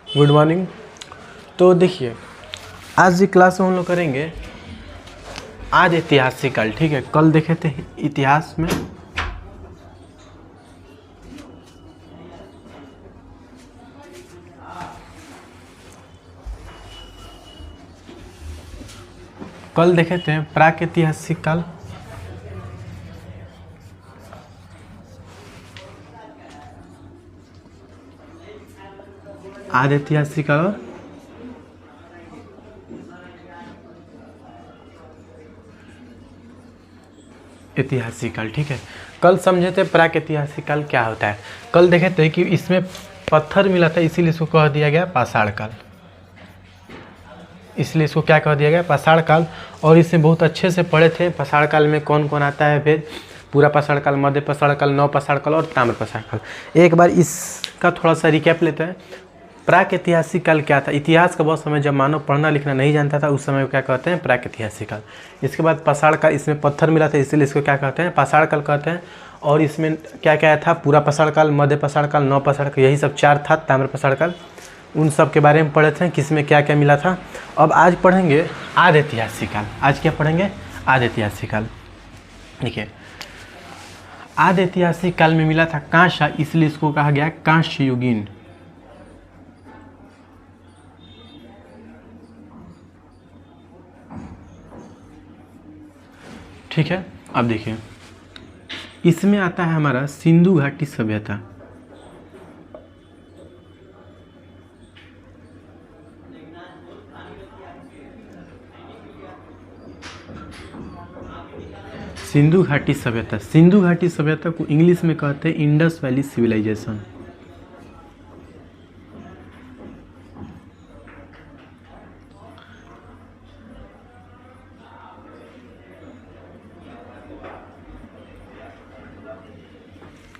Good morning. तो देखिए, आज की क्लास में हम लोग करेंगे आज ऐतिहासिक काल। ठीक है, कल देखे थे इतिहास में प्रागैतिहासिक काल। आज ऐतिहासिक काल और ऐतिहासिक काल। ठीक है, कल समझे थे प्रागैतिहासिक काल क्या होता है। कल देखे थे कि इसमें पत्थर मिला था, इसीलिए इसको कह दिया गया पाषाण काल। इसलिए इसको क्या कह दिया गया, पाषाण काल। और इसमें बहुत अच्छे से पढ़े थे पाषाण काल में कौन कौन आता है, फिर पूरा पाषाण काल, मध्य पाषाण काल, नव पाषाण काल और ताम्र पाषाण काल। एक बार इसका थोड़ा सा रिकैप लेते हैं। प्रागैतिहासिक काल क्या था। इतिहास का बहुत समय जब मानव पढ़ना लिखना नहीं जानता था, उस समय को क्या कहते हैं, प्रागैतिहासिक काल। इसके बाद पाषाण काल, इसमें पत्थर मिला था इसीलिए इसको क्या कहते हैं, पाषाण काल कहते हैं। और इसमें क्या क्या था, पूरा पाषाण काल, मध्य पाषाण काल, नव पाषाण काल, यही सब चार था। ताम्र पाषाण काल, उन सब के बारे में पढ़े थे, किसमें क्या क्या मिला था। अब आज पढ़ेंगे आदि ऐतिहासिक काल। आज क्या पढ़ेंगे, आदि ऐतिहासिक काल। देखिए, आदि ऐतिहासिक काल में मिला था कांसा, इसलिए इसको कहा गया कांस्य युगीन। ठीक है, अब देखिए इसमें आता है हमारा सिंधु घाटी सभ्यता। सिंधु घाटी सभ्यता, सिंधु घाटी सभ्यता को इंग्लिश में कहते हैं इंडस वैली सिविलाइजेशन।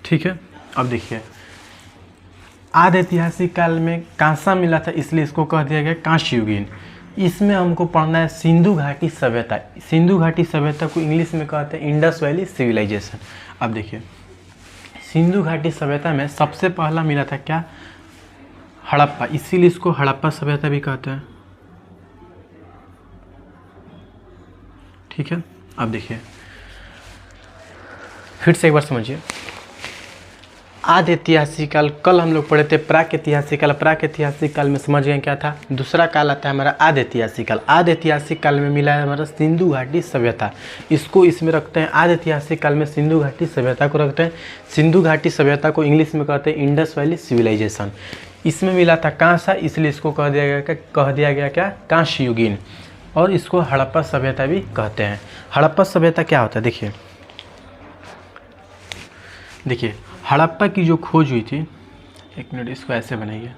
ठीक है, अब देखिए आदि ऐतिहासिक काल में कांसा मिला था, इसलिए इसको कह दिया गया कांस्य युगीन। इसमें हमको पढ़ना है सिंधु घाटी सभ्यता। सिंधु घाटी सभ्यता को इंग्लिश में कहते हैं इंडस वैली सिविलाइजेशन। अब देखिए सिंधु घाटी सभ्यता में सबसे पहला मिला था क्या, हड़प्पा, इसीलिए इसको हड़प्पा सभ्यता भी कहते हैं। ठीक है, अब देखिए फिर से एक बार समझिए। आदि ऐतिहासिक काल, कल हम लोग पढ़े थे प्रागैतिहासिक काल। प्रागैतिहासिक काल में समझ गए क्या था। दूसरा काल आता है हमारा आदि ऐतिहासिक काल। आदि ऐतिहासिक काल में मिला है हमारा सिंधु घाटी सभ्यता, इसको इसमें रखते हैं। आदि ऐतिहासिक काल में सिंधु घाटी सभ्यता को रखते हैं। सिंधु घाटी सभ्यता को इंग्लिश में कहते हैं इंडस वैली सिविलाइजेशन। इसमें मिला था कांसा, इसलिए इसको कह दिया गया क्या, कांस्य युगीन। और इसको हड़प्पा सभ्यता भी कहते हैं। हड़प्पा सभ्यता क्या होता है, देखिए हड़प्पा की जो खोज हुई थी, एक मिनट इसको ऐसे बनाइए।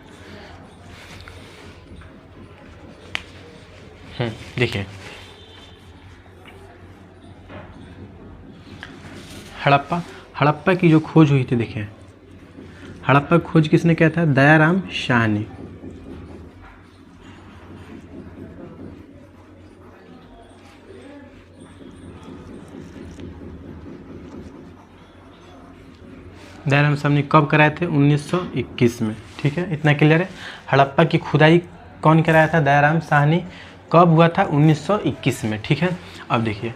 देखिए हड़प्पा की जो खोज हुई थी, देखिए हड़प्पा की खोज किसने किया था, दयाराम साहनी। दयाराम साहनी कब कराए थे, 1921 में। ठीक है, इतना क्लियर है। हड़प्पा की खुदाई कौन कराया था, दयाराम साहनी। कब हुआ था, 1921 में। ठीक है, अब देखिए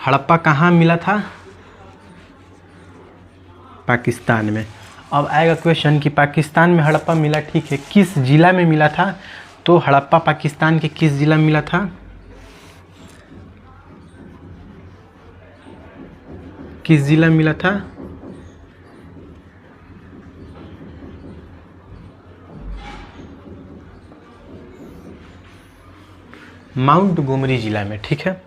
हड़प्पा कहाँ मिला था, पाकिस्तान में। अब आएगा क्वेश्चन कि पाकिस्तान में हड़प्पा मिला, ठीक है, किस जिला में मिला था। तो हड़प्पा पाकिस्तान के किस जिला में मिला था, किस जिला में मिला था, माउंट गोमरी जिला में। ठीक है,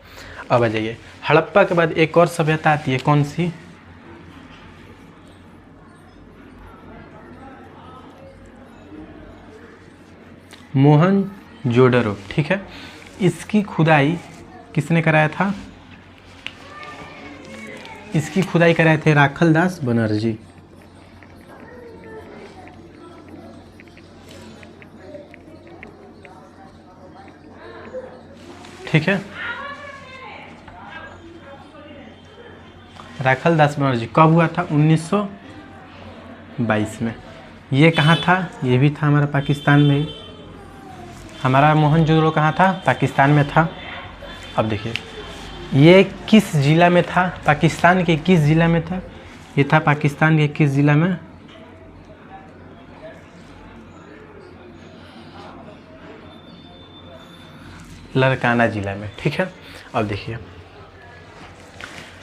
अब आ जाइए हड़प्पा के बाद एक और सभ्यता आती है, कौन सी, मोहनजोदड़ो। ठीक है, इसकी खुदाई किसने कराया था, इसकी खुदाई कराए थे राखलदास बनर्जी। ठीक है, राखलदास बनर्जी कब हुआ था, 1922 में। ये कहाँ था, ये भी था हमारा पाकिस्तान में ही। हमारा मोहनजोदड़ो कहाँ था? पाकिस्तान में था। अब देखिए ये किस ज़िला में था? पाकिस्तान के किस ज़िला में था? ये था पाकिस्तान के किस ज़िला में? लड़काना ज़िला में। ठीक है, अब देखिए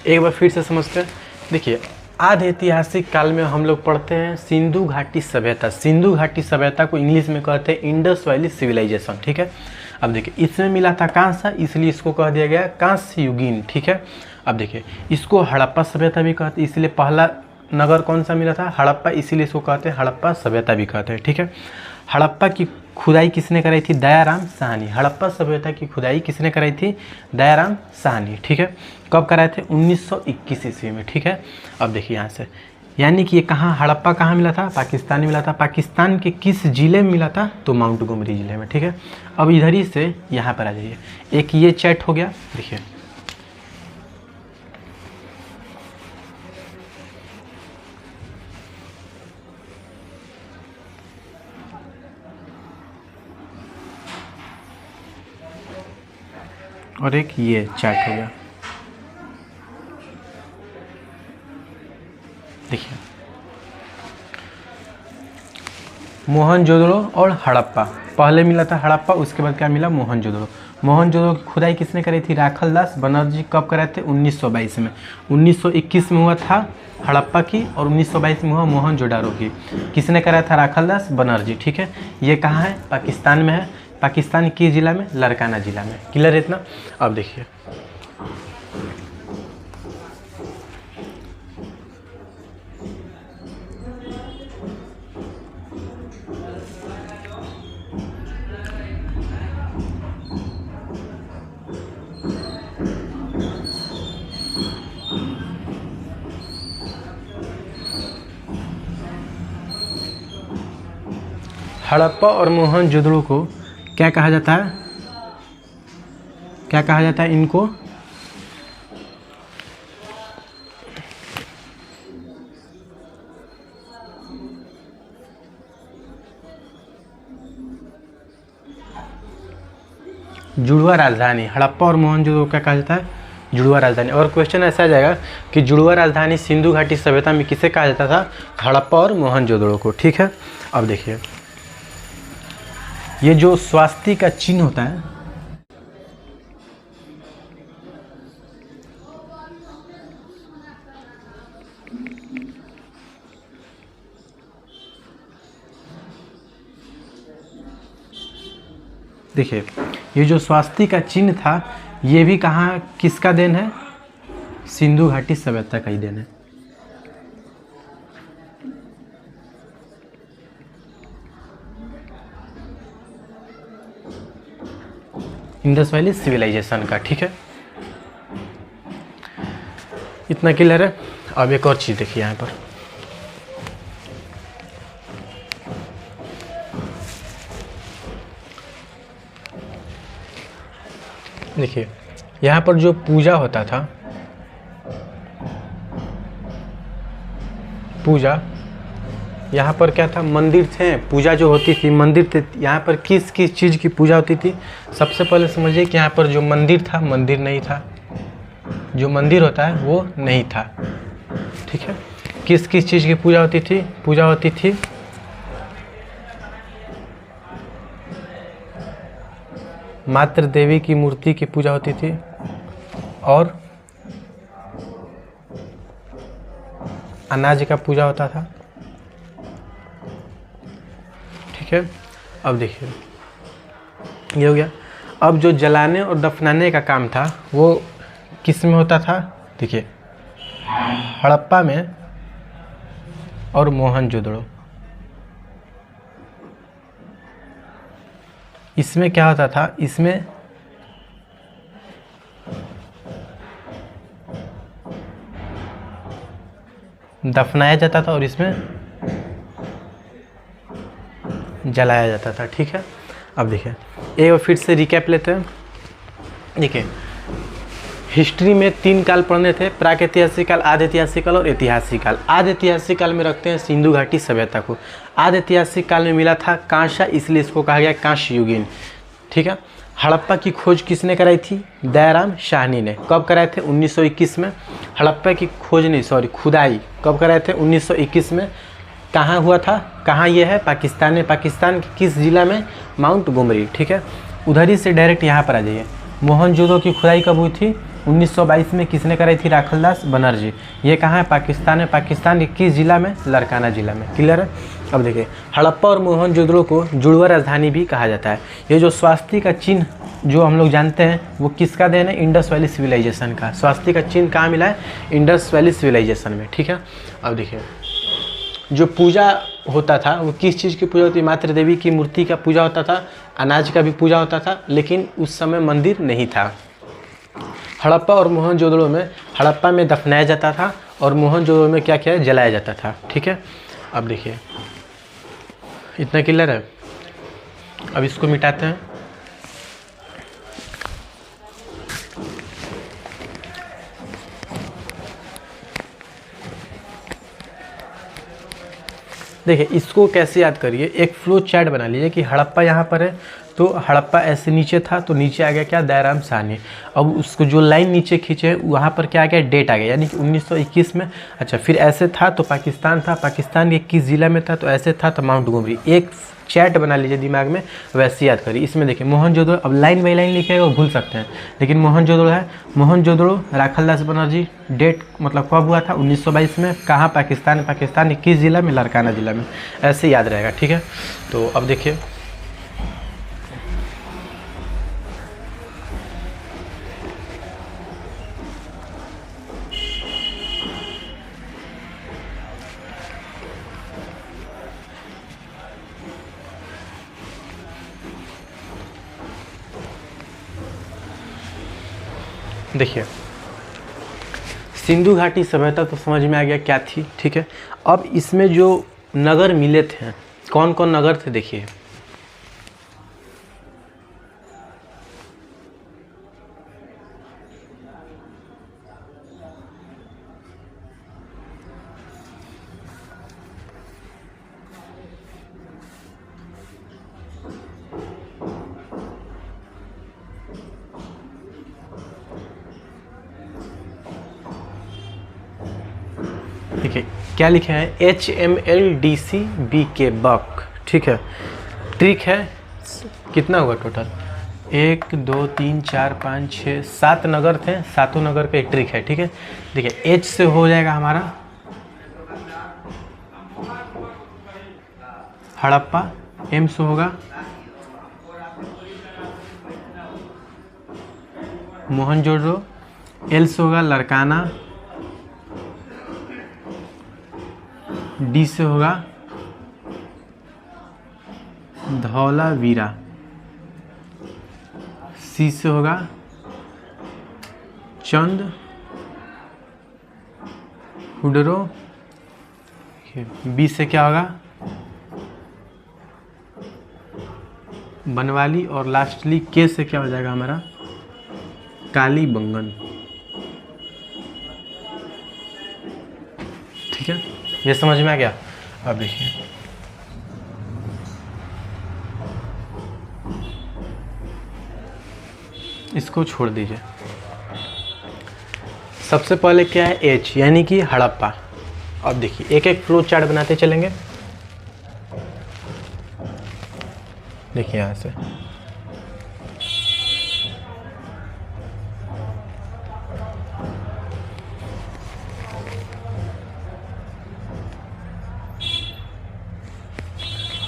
एक बार फिर से समझते हैं। देखिए आधे ऐतिहासिक काल में हम लोग पढ़ते हैं सिंधु घाटी सभ्यता। सिंधु घाटी सभ्यता को इंग्लिश में कहते हैं इंडस वैली सिविलाइजेशन। ठीक है, अब देखिए इसमें मिला था कांसा, इसलिए इसको कह दिया गया कांस्य युगीन। ठीक है, अब देखिए इसको हड़प्पा सभ्यता भी कहते हैं, इसलिए पहला नगर कौन सा मिला था? हड़प्पा, इसीलिए इसको कहते हैं हड़प्पा सभ्यता भी कहते हैं। ठीक है, हड़प्पा की खुदाई किसने कराई थी? दयाराम साहनी। हड़प्पा सभ्यता की खुदाई किसने कराई थी? दयाराम साहनी। ठीक है, कब कराए थे? 1921 ईस्वी में। ठीक है, अब देखिए यहाँ से, यानी कि ये कहाँ, हड़प्पा कहाँ मिला था? पाकिस्तान में मिला था। पाकिस्तान के किस ज़िले में मिला था? तो माउंट गोमरी ज़िले में। ठीक है, अब इधर ही से यहाँ पर आ जाइए। एक ये चैट हो गया, देखिए और एक ये चैट हो गया। देखिए मोहनजोदड़ो और हड़प्पा, पहले मिला था हड़प्पा, उसके बाद क्या मिला? मोहनजोदड़ो। मोहनजोदड़ो की खुदाई किसने करी थी? राखल दास बनर्जी। कब कराए थे? 1922 में। 1921 में हुआ था हड़प्पा की और 1922 में हुआ मोहनजोदड़ो की। किसने कराया था? राखल दास बनर्जी। ठीक है, ये कहाँ है? पाकिस्तान में है। पाकिस्तान किस जिला में? लड़काना जिला में। क्लियर है इतना? अब देखिए हड़प्पा और मोहनजोदड़ो को क्या कहा जाता है? क्या कहा जाता है इनको? जुड़वा राजधानी। हड़प्पा और मोहनजोदड़ो क्या कहा जाता है? जुड़वा राजधानी। और क्वेश्चन ऐसा आ जाएगा कि जुड़वा राजधानी सिंधु घाटी सभ्यता में किसे कहा जाता था? हड़प्पा और मोहनजोदड़ो को। ठीक है, अब देखिए ये जो स्वास्तिक का चिन्ह होता है, देखिए ये जो स्वास्तिक का चिन्ह था, ये भी कहाँ, किसका देन है? सिंधु घाटी सभ्यता का ही देन है। इंडस वैली सिविलाइजेशन का। ठीक है, इतना क्लियर है। अब एक और चीज़ देखिए यहाँ पर, देखिए यहाँ पर जो पूजा होता था, पूजा यहाँ पर क्या था? मंदिर थे, पूजा जो होती थी मंदिर थे। यहाँ पर किस किस चीज़ की पूजा होती थी? सबसे पहले समझिए कि यहाँ पर जो मंदिर था, मंदिर नहीं था। जो मंदिर होता है वो नहीं था। ठीक है, किस किस चीज़ की पूजा होती थी? पूजा होती थी मात्र देवी की मूर्ति की पूजा होती थी और अनाज का पूजा होता था। ठीक है, अब देखिए ये हो गया। अब जो जलाने और दफनाने का काम था वो किस में होता था? देखिए हड़प्पा में और मोहनजोदड़ो। इसमें क्या होता था? इसमें दफनाया जाता था और इसमें जलाया जाता था। ठीक है, अब देखिए एक बार फिर से रिकैप लेते हैं। देखिए हिस्ट्री में 3 काल पढ़ने थे, प्रागैतिहासिक काल, आधे ऐतिहासिक काल और ऐतिहासिक काल। आधे ऐतिहासिक काल में रखते हैं सिंधु घाटी सभ्यता को। आधे ऐतिहासिक काल में मिला था कांसा, इसलिए इसको कहा गया कांस्य युगीन। ठीक है। हड़प्पा की खोज किसने कराई थी? दयाराम साहनी ने। कब कराए थे? 1921 में। हड़प्पा की खोज नहीं, सॉरी, खुदाई कब कराए थे? 1921 में। कहाँ हुआ था? कहाँ ये है? पाकिस्तान में। पाकिस्तान के किस जिला में? माउंट गोमरी, ठीक है। उधर ही से डायरेक्ट यहाँ पर आ जाइए। मोहनजोदड़ो की खुदाई कब हुई थी? 1922 में। किसने कराई थी? राखलदास बनर्जी। ये कहाँ है? पाकिस्तान है। पाकिस्तान के किस जिला में? लारकाना जिला में। क्लियर है? अब देखिए, हड़प्पा और मोहनजोदड़ो को जुड़वा राजधानी भी कहा जाता है। ये जो स्वास्तिक का चिन्ह जो हम लोग जानते हैं वो किसका देन है? इंडस वैली सिविलाइजेशन का। स्वास्तिक का चिन्ह कहाँ मिला है? इंडस वैली सिविलाइजेशन में, ठीक है। अब देखिए, जो पूजा होता था वो किस चीज़ की पूजा होती है? मातृ देवी की मूर्ति का पूजा होता था, अनाज का भी पूजा होता था, लेकिन उस समय मंदिर नहीं था। हड़प्पा और मोहनजोदड़ो में, हड़प्पा में दफनाया जाता था और मोहनजोदड़ो में क्या क्या जलाया जाता था, ठीक है। अब देखिए, इतना क्लियर है। अब इसको मिटाते हैं। देखिए, इसको कैसे याद करिए, एक फ्लो चार्ट बना लीजिए कि हड़प्पा यहाँ पर है तो हड़प्पा ऐसे नीचे था तो नीचे आ गया क्या? दयाराम साहनी। अब उसको जो लाइन नीचे खींचे वहाँ पर क्या आ गया? डेट आ गया, यानी कि 1921 में। अच्छा, फिर ऐसे था तो पाकिस्तान था, पाकिस्तान के किस जिला में था? तो ऐसे था तो माउंट गोमरी। एक चैट बना लीजिए दिमाग में, वैसे याद करिए। इसमें देखिए मोहनजोदड़ो, अब लाइन बाई लाइन लिखेगा वो भूल सकते हैं, लेकिन मोहनजोदड़ो है। मोहनजोदड़ो राखलदास बनर्जी, डेट मतलब कब हुआ था? 1922 में। कहाँ? पाकिस्तान। पाकिस्तान के किस जिला में? लारकाना जिला में। ऐसे याद रहेगा, ठीक है। तो अब देखिए, देखिए, सिंधु घाटी सभ्यता तो समझ में आ गया क्या थी, ठीक है। अब इसमें जो नगर मिले थे, कौन कौन नगर थे? देखिए, देखिए क्या लिखे हैं? HMLDCBK बक, ठीक है। ट्रिक है, कितना हुआ टोटल? 1 2 3 4 5 6 7 नगर थे, सातों नगर का एक ट्रिक है, ठीक है। देखिए, H से हो जाएगा हमारा हड़प्पा, M से होगा मोहनजोदड़ो, L से होगा लारकाना, D से होगा धौलावीरा, C से होगा चंद हुडरो, B से क्या होगा? बनवाली, और लास्टली K से क्या हो जाएगा हमारा? कालीबंगन, ठीक है। ये समझ में आ गया? अब देखिए, इसको छोड़ दीजिए। सबसे पहले क्या है? H, यानी कि हड़प्पा। अब देखिए, एक एक फ्लो चार्ट बनाते चलेंगे। देखिए यहाँ से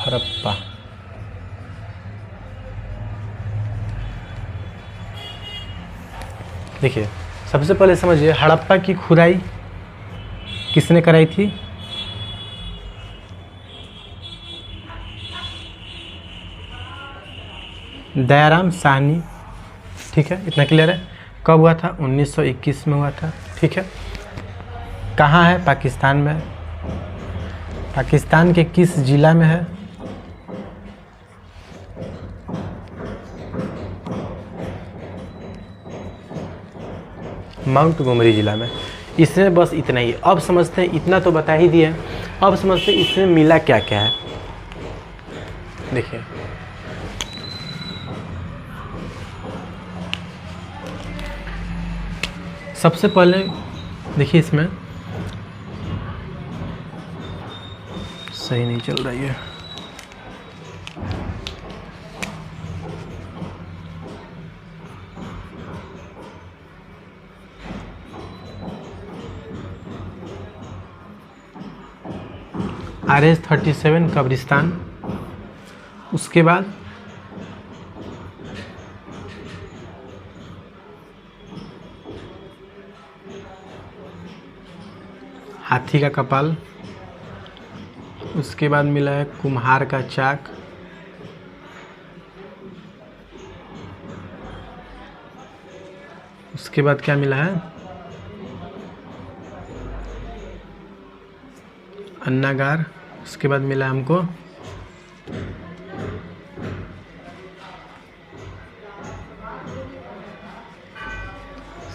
हड़प्पा, देखिए सबसे पहले समझिए हड़प्पा की खुदाई किसने कराई थी? दयाराम साहनी, ठीक है। इतना क्लियर है? कब हुआ था? 1921 में हुआ था, ठीक है। कहाँ है? पाकिस्तान में। पाकिस्तान के किस जिला में है? माउंट गोमरी जिला में। इसमें बस इतना ही। अब समझते हैं, इतना तो बता ही दिया, अब समझते हैं इसमें मिला क्या क्या है। देखिए, सबसे पहले देखिए, इसमें सही नहीं चल रही है। RH-37 कब्रिस्तान, उसके बाद हाथी का कपाल, उसके बाद मिला है कुम्हार का चाक, उसके बाद क्या मिला है, अन्नागार, उसके बाद मिला हमको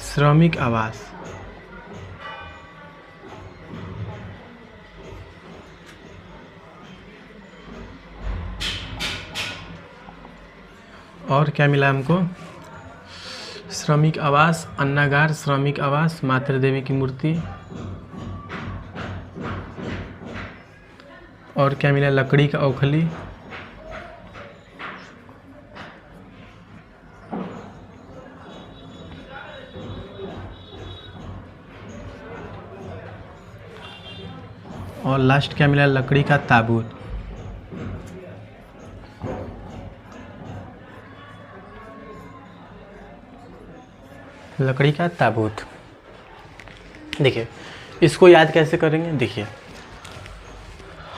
श्रमिक आवास, और क्या मिला हमको, श्रमिक आवास, अन्नागार, श्रमिक आवास, मातृ देवी की मूर्ति, और क्या मिला, लकड़ी का ओखली, और लास्ट क्या मिला, लकड़ी का ताबूत। लकड़ी का ताबूत। देखिए इसको याद कैसे करेंगे। देखिए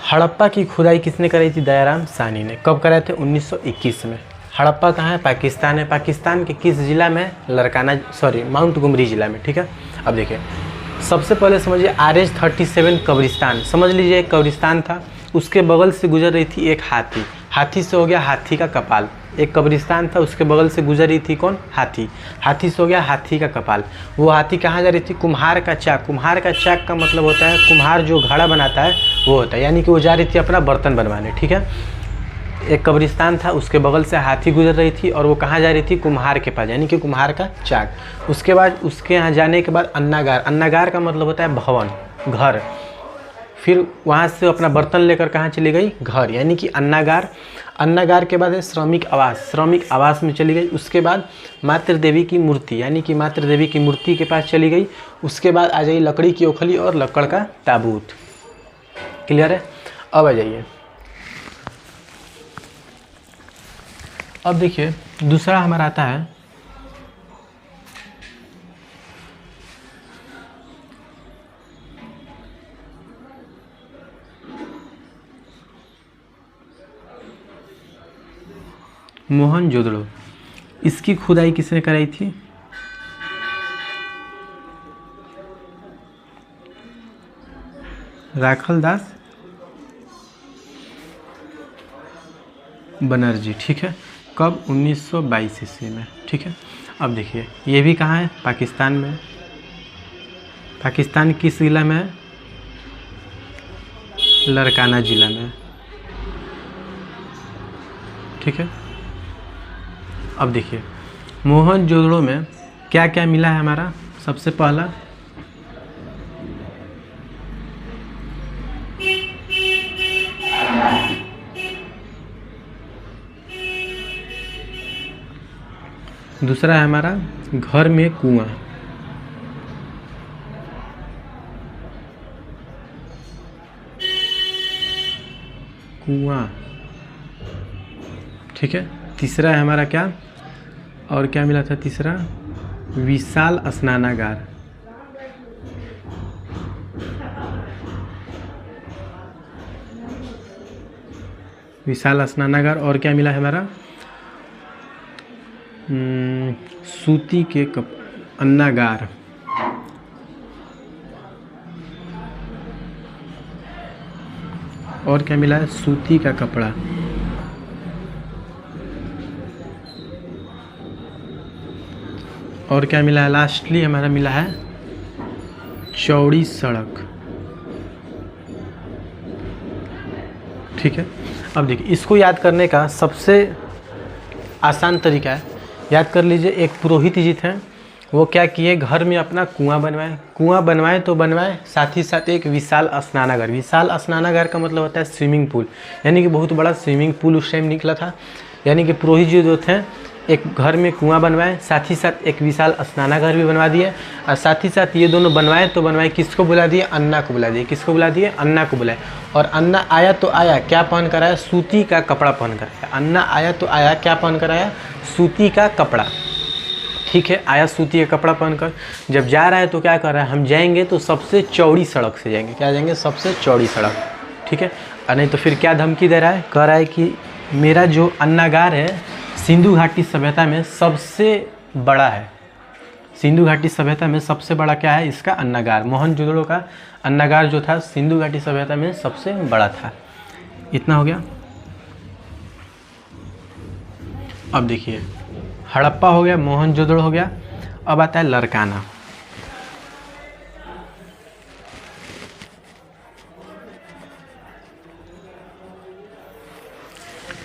हड़प्पा की खुदाई किसने कराई थी, दयाराम साहनी ने। कब कराए थे, 1921 में। हड़प्पा कहाँ है, पाकिस्तान है। पाकिस्तान के किस ज़िला में, लड़काना माउंट गुमरी ज़िला में। ठीक है, अब देखिए सबसे पहले समझिए RH-37 कब्रिस्तान, समझ लीजिए एक कब्रिस्तान था, उसके बगल से गुजर रही थी एक हाथी, हाथी से हो गया हाथी का कपाल। एक कब्रिस्तान था, उसके बगल से गुजर रही थी कौन, हाथी, हाथी से हो गया हाथी का कपाल। वो हाथी कहाँ जा रही थी, कुम्हार का चाक। कुम्हार का चाक का मतलब होता है कुम्हार जो घड़ा बनाता है वो होता है, यानी कि वो जा रही थी अपना बर्तन बनवाने। ठीक है, एक कब्रिस्तान था, उसके बगल से हाथी गुजर रही थी और वो कहाँ जा रही थी, कुम्हार के पास, यानी कि कुम्हार का चाक। उसके बाद उसके यहाँ जाने के बाद अन्नागार, अन्नागार का मतलब होता है भवन, घर। फिर वहाँ से अपना बर्तन लेकर कहाँ चली गई, घर, यानी कि अन्नागार। अन्नागार के बाद है श्रमिक आवास, श्रमिक आवास में चली गई। उसके बाद मातृ देवी की मूर्ति, यानी कि मातृ देवी की मूर्ति के पास चली गई। उसके बाद आ जाइए लकड़ी की ओखली और लकड़ का ताबूत। क्लियर है, अब आ जाइए। अब देखिए दूसरा हमारा आता है मोहनजोदड़ो। इसकी खुदाई किसने कराई थी, राखलदास बनर्जी। ठीक है, कब, 1922 ईस्वी में। ठीक है, अब देखिए ये भी कहाँ है, पाकिस्तान में। पाकिस्तान किस ज़िला में है, लड़काना ज़िला में। ठीक है, अब देखिए मोहनजोदड़ो में क्या क्या मिला है हमारा। सबसे पहला दूसरा है हमारा घर में कुआं, कुआं। ठीक है, तीसरा है हमारा क्या, और क्या मिला था तीसरा, विशाल स्नानागार। विशाल स्नानागार। और क्या मिला है हमारा, सूती के अन्नागार। और क्या मिला है, सूती का कपड़ा। और क्या मिला है, लास्टली हमारा मिला है चौड़ी सड़क। ठीक है, अब देखिए इसको याद करने का सबसे आसान तरीका है, याद कर लीजिए एक पुरोहित जी थे, वो क्या किए, घर में अपना कुआं बनवाए। कुआं बनवाए तो बनवाए, साथ ही साथ एक विशाल स्नानागार। विशाल स्नानागार का मतलब होता है स्विमिंग पूल, यानी कि बहुत बड़ा स्विमिंग पूल उस टाइम निकला था। यानी कि पुरोहित जी जो थे एक घर में कुआं बनवाए, साथ ही साथ एक विशाल स्नानागार भी बनवा दिए। और साथ ही साथ ये दोनों बनवाए तो बनवाए, किसको बुला दिए, अन्ना को बुला दिए। किसको बुला दिए, अन्ना को बुलाए। और अन्ना आया तो आया, क्या पहन कर आया, सूती का कपड़ा पहन कर आया। अन्ना आया तो आया, क्या पहन कर आया, सूती का कपड़ा। ठीक है, आया सूती का कपड़ा पहनकर। जब जा रहा है तो क्या कर रहा है, हम जाएंगे तो सबसे चौड़ी सड़क से जाएंगे। क्या जाएंगे, सबसे चौड़ी सड़क। ठीक है, और नहीं तो फिर क्या धमकी दे रहा है, कह रहा है कि मेरा जो अन्नागार है सिंधु घाटी सभ्यता में सबसे बड़ा है। सिंधु घाटी सभ्यता में सबसे बड़ा क्या है, इसका अन्नागार। मोहनजोदड़ो का अन्नागार जो था सिंधु घाटी सभ्यता में सबसे बड़ा था। इतना हो गया। अब देखिए, हड़प्पा हो गया, मोहनजोदड़ो हो गया। अब आता है लरकाना।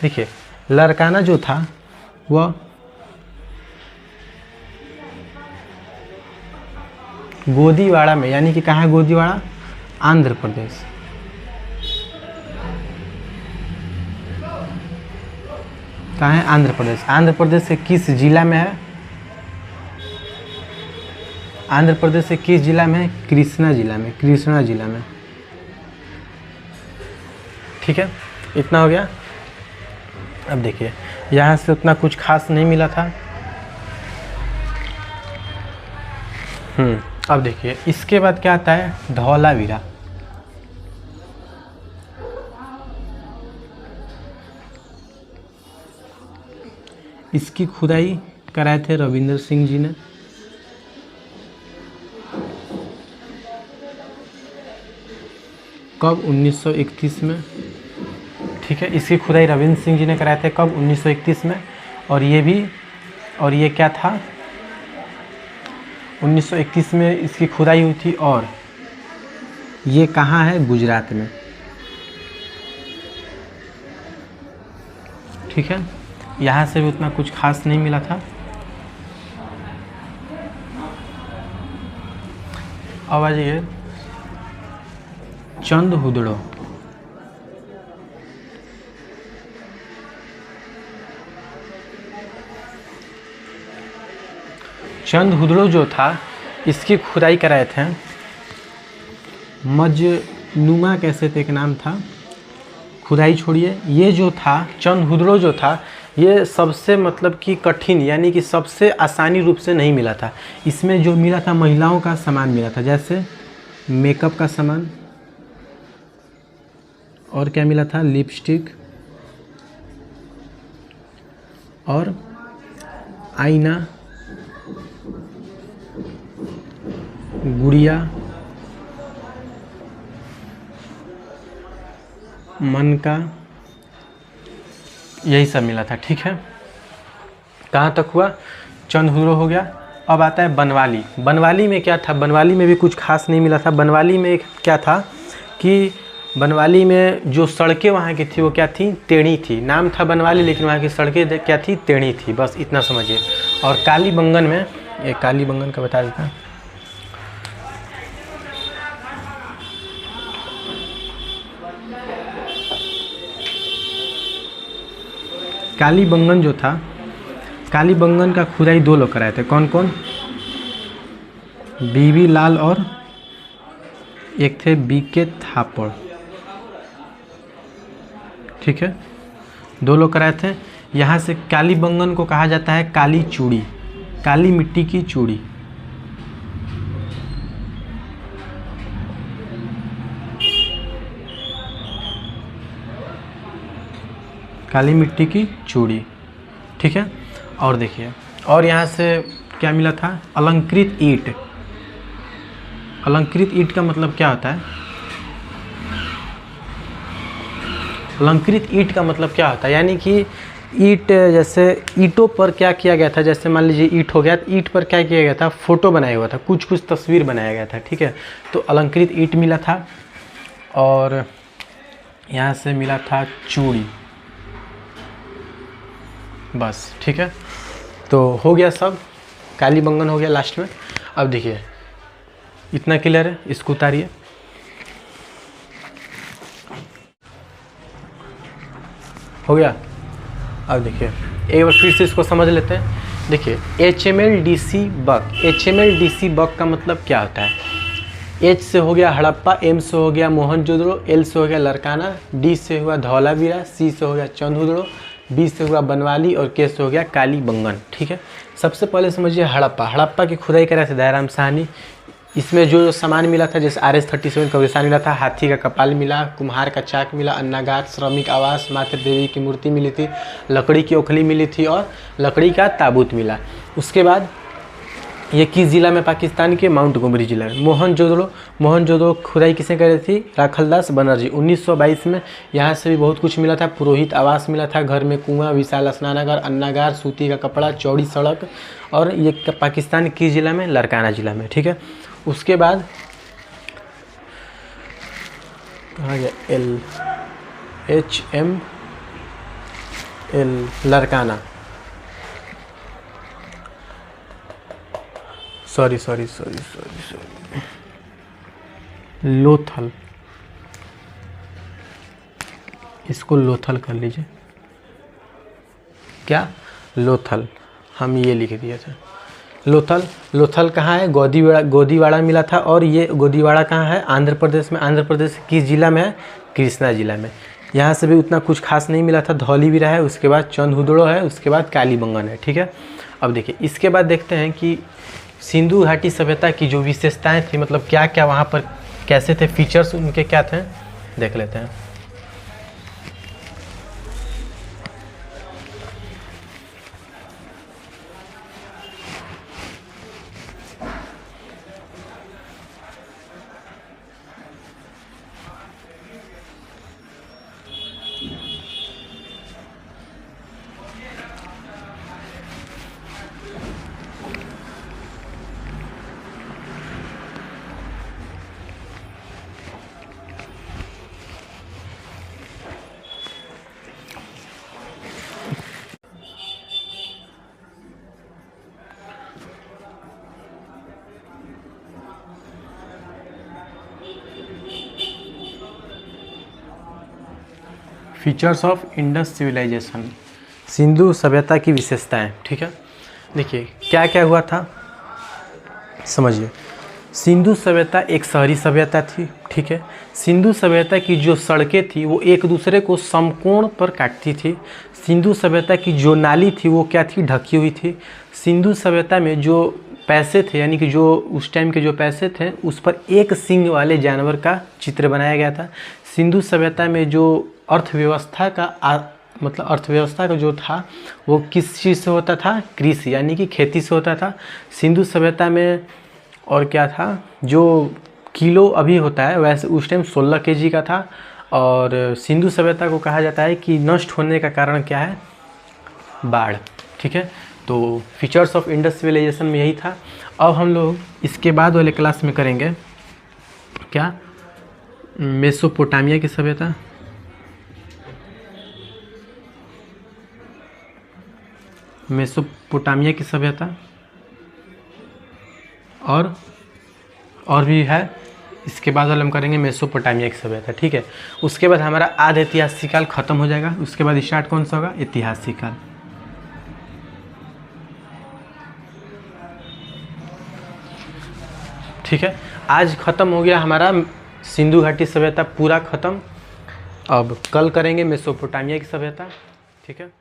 देखिए, लरकाना जो था वह गोदीवाड़ा में, यानी कि कहाँ है गोदीवाड़ा, आंध्र प्रदेश। कहाँ है, आंध्र प्रदेश। आंध्र प्रदेश के किस जिला में है, आंध्र प्रदेश के किस जिला में है, कृष्णा जिला में। कृष्णा जिला में। ठीक है, इतना हो गया। अब देखिए, यहाँ से उतना कुछ खास नहीं मिला था। अब देखिए, इसके बाद क्या आता है, धौलावीरा। इसकी खुदाई कराए थे रविंद्र सिंह जी ने। कब, 1931 में। ठीक है, इसकी खुदाई रविंद्र सिंह जी ने कराए थे कब, 1931 में। और ये भी, और ये क्या था, 1931 में इसकी खुदाई हुई थी। और ये कहाँ है, गुजरात में। ठीक है, यहाँ से भी उतना कुछ खास नहीं मिला था। अब आ जाइए चंद हुदड़ो। चंद हुदड़ो जो था, इसकी खुदाई कराए थे मजनुमा कैसे थे, एक नाम था। खुदाई छोड़िए, ये जो था चंद हुदड़ो जो था, ये सबसे मतलब कि कठिन, यानी कि सबसे आसानी रूप से नहीं मिला था। इसमें जो मिला था महिलाओं का सामान मिला था, जैसे मेकअप का सामान, और क्या मिला था, लिपस्टिक और आईना, गुड़िया, मनका, यही सब मिला था। ठीक है, कहाँ तक हुआ, चंद हुदड़ो हो गया। अब आता है बनवाली। बनवाली में क्या था, बनवाली में भी कुछ खास नहीं मिला था। बनवाली में क्या था कि बनवाली में जो सड़कें वहाँ की थी वो क्या थी, टेढ़ी थी। नाम था बनवाली, लेकिन वहाँ की सड़कें क्या थी, टेढ़ी थी। बस इतना समझिए। और कालीबंगन में, एक कालीबंगन का बता देता। कालीबंगन जो था, कालीबंगन का खुदाई दो लोग कराए थे। कौन कौन, बीबी लाल और एक थे बीके थापड़। ठीक है, दो लोग कराए थे। यहाँ से कालीबंगन को कहा जाता है काली चूड़ी, काली मिट्टी की चूड़ी। काली मिट्टी की चूड़ी। ठीक है, और देखिए, और यहाँ से क्या मिला था, अलंकृत ईंट। अलंकृत ईंट का मतलब क्या होता है, अलंकृत ईंट का मतलब क्या होता है, यानी कि ईंट, जैसे ईंटों पर क्या किया गया था, जैसे मान लीजिए ईंट हो गया, तो ईंट पर क्या किया गया था, फोटो बनाया हुआ था, कुछ कुछ तस्वीर बनाया गया था। ठीक है, तो अलंकृत ईंट मिला था। और यहाँ से मिला था चूड़ी। बस, ठीक है, तो हो गया सब। कालीबंगन हो गया लास्ट में। अब देखिए इतना क्लियर है, इसको उतारिए। हो गया। अब देखिए एक बार फिर से इसको समझ लेते हैं। देखिए HMLDC बक, HMLDC बक का मतलब क्या होता है? H से हो गया हड़प्पा, M से हो गया मोहनजोदड़ो, L से हो गया लरकाना, D से हुआ धौलावीरा, C से हो गया चंदहुदड़ो, B से हुआ बनवाली और K से हो गया कालीबंगन। ठीक है, सबसे पहले समझिए हड़प्पा। हड़प्पा की खुदाई करा थे दयाराम साहनी। इसमें जो सामान मिला था जैसे RS-37 कब्रिस्तान मिला था, हाथी का कपाल मिला, कुम्हार का चाक मिला, अन्नागार, श्रमिक आवास, मातृ देवी की मूर्ति मिली थी, लकड़ी की ओखली मिली थी और लकड़ी का ताबूत मिला। उसके बाद ये किस ज़िला में? पाकिस्तान के माउंट गोमरी जिला में। मोहनजोदड़ो खुदाई किसने करी थी? राखलदास बनर्जी। 1922 में यहाँ से भी बहुत कुछ मिला था। पुरोहित आवास मिला था, घर में कुआं, विशाल स्नानागार, अन्नागार, सूती का कपड़ा, चौड़ी सड़क। और ये पाकिस्तान किस जिला में? लरकाना जिला में। ठीक है, उसके बाद कहाँ गया? HML लरकाना, सॉरी लोथल, इसको लोथल कर लीजिए। क्या? लोथल, हम ये लिख दिया था लोथल कहाँ है? गोदीवाड़ा मिला था। और ये गोदीवाड़ा कहाँ है? आंध्र प्रदेश में। आंध्र प्रदेश किस जिला में है? कृष्णा जिला में। यहाँ से भी उतना कुछ खास नहीं मिला था। धौलीवीरा है, उसके बाद चंदहुदड़ो है, उसके बाद कालीबंगन है। ठीक है, अब देखिए इसके बाद देखते हैं कि सिंधु घाटी सभ्यता की जो विशेषताएं थी, मतलब क्या क्या वहाँ पर कैसे थे, फीचर्स उनके क्या थे, देख लेते हैं। Features of Indus civilization, Sindhu सभ्यता की विशेषताएं। ठीक है, देखिए क्या क्या हुआ था, समझिए। सिंधु सभ्यता एक शहरी सभ्यता थी। ठीक है, सिंधु सभ्यता की जो सड़कें थी वो एक दूसरे को समकोण पर काटती थी। सिंधु सभ्यता की जो नाली थी वो क्या थी? ढकी हुई थी। सिंधु सभ्यता में जो पैसे थे, यानी कि जो उस टाइम के जो पैसे थे, उस पर एक सींग वाले जानवर का चित्र बनाया गया था। सिंधु सभ्यता में जो अर्थव्यवस्था का जो था वो किस चीज़ से होता था? कृषि यानी कि खेती से होता था। सिंधु सभ्यता में और क्या था? जो किलो अभी होता है वैसे उस टाइम 16 kg का था। और सिंधु सभ्यता को कहा जाता है कि नष्ट होने का कारण क्या है? बाढ़। ठीक है, तो फीचर्स ऑफ इंडस सिविलाइजेशन में यही था। अब हम लोग इसके बाद वाले क्लास में करेंगे क्या? मेसोपोटामिया की सभ्यता, मेसोपोटामिया की सभ्यता और भी है। इसके बाद वाले हम करेंगे मेसोपोटामिया की सभ्यता। ठीक है, उसके बाद हमारा आधे ऐतिहासिक काल खत्म हो जाएगा। उसके बाद स्टार्ट कौन सा होगा? ऐतिहासिक काल। ठीक है, आज खत्म हो गया हमारा सिंधु घाटी सभ्यता, पूरा खत्म। अब कल करेंगे मेसोपोटामिया की सभ्यता। ठीक है।